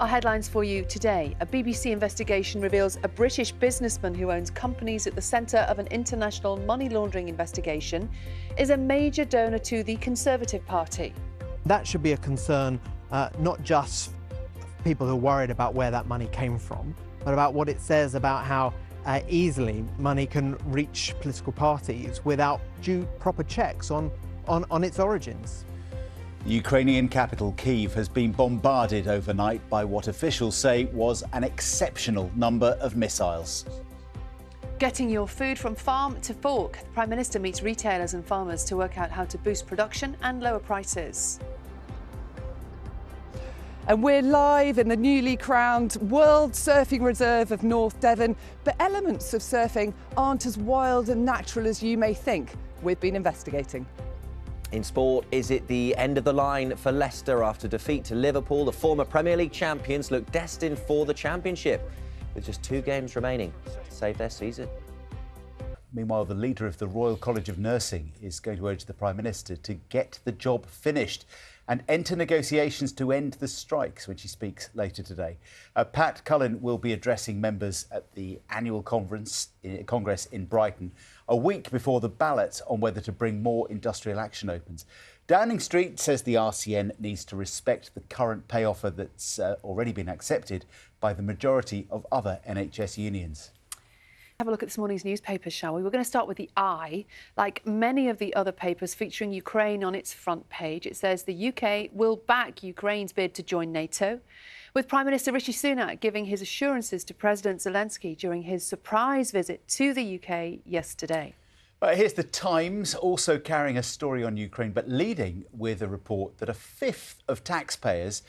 Our headlines for you today. A BBC investigation reveals a British businessman who owns companies at the centre of an international money laundering investigation is a major donor to the Conservative Party. That should be a concern, not just for people who are worried about where that money came from, but about what it says about how easily money can reach political parties without due proper checks on its origins. The Ukrainian capital, Kyiv, has been bombarded overnight by what officials say was an exceptional number of missiles. Getting your food from farm to fork. The Prime Minister meets retailers and farmers to work out how to boost production and lower prices. And we're live in the newly crowned World Surfing Reserve of North Devon, but elements of surfing aren't as wild and natural as you may think. We've been investigating. In sport, is it the end of the line for Leicester after defeat to Liverpool? The former Premier League champions look destined for the Championship, with just 2 games remaining to save their season. Meanwhile, the leader of the Royal College of Nursing is going to urge the Prime Minister to get the job finished and enter negotiations to end the strikes when she speaks later today. Pat Cullen will be addressing members at the annual Congress in Brighton, a week before the ballot on whether to bring more industrial action opens. Downing Street says the RCN needs to respect the current pay offer that's already been accepted by the majority of other NHS unions. Have a look at this morning's newspapers, shall we? We're going to start with the Eye. Like many of the other papers featuring Ukraine on its front page, it says the UK will back Ukraine's bid to join NATO, with Prime Minister Rishi Sunak giving his assurances to President Zelensky during his surprise visit to the UK yesterday. Here's the Times, also carrying a story on Ukraine, but leading with a report that a fifth of taxpayers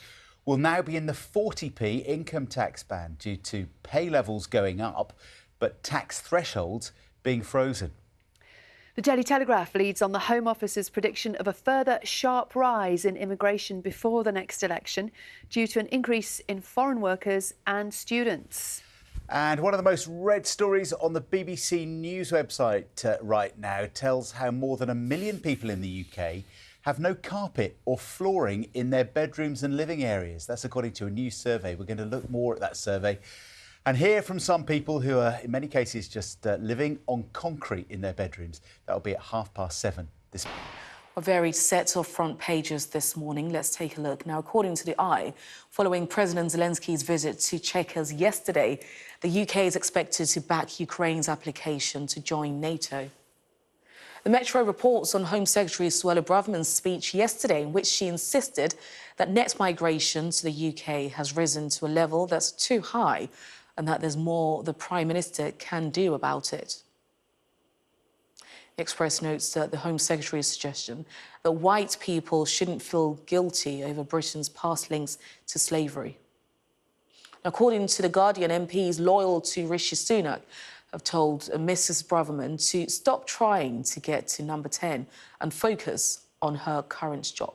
will now be in the 40p income tax band due to pay levels going up, but tax thresholds being frozen. The Daily Telegraph leads on the Home Office's prediction of a further sharp rise in immigration before the next election due to an increase in foreign workers and students. And one of the most read stories on the BBC News website right now tells how more than 1 million people in the UK have no carpet or flooring in their bedrooms and living areas. That's according to a new survey. We're going to look more at that survey and hear from some people who are, in many cases, just living on concrete in their bedrooms. That'll be at 7:30 this morning. A varied set of front pages this morning. Let's take a look. Now, according to the Eye, following President Zelensky's visit to Chequers yesterday, the UK is expected to back Ukraine's application to join NATO. The Metro reports on Home Secretary Suella Braverman's speech yesterday, in which she insisted that net migration to the UK has risen to a level that's too high and that there's more the Prime Minister can do about it. The Express notes that the Home Secretary's suggestion that white people shouldn't feel guilty over Britain's past links to slavery. According to The Guardian, MPs loyal to Rishi Sunak have told Mrs Braverman to stop trying to get to number 10 and focus on her current job.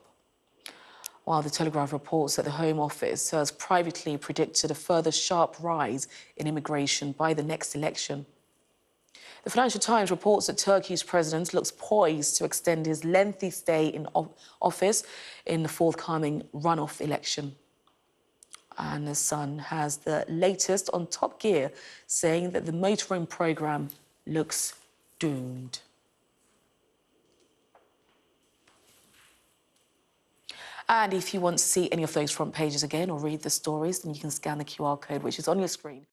While the Telegraph reports that the Home Office has privately predicted a further sharp rise in immigration by the next election. The Financial Times reports that Turkey's president looks poised to extend his lengthy stay in office in the forthcoming runoff election. And The Sun has the latest on Top Gear, saying that the motoring programme looks doomed. And if you want to see any of those front pages again or read the stories, then you can scan the QR code, which is on your screen.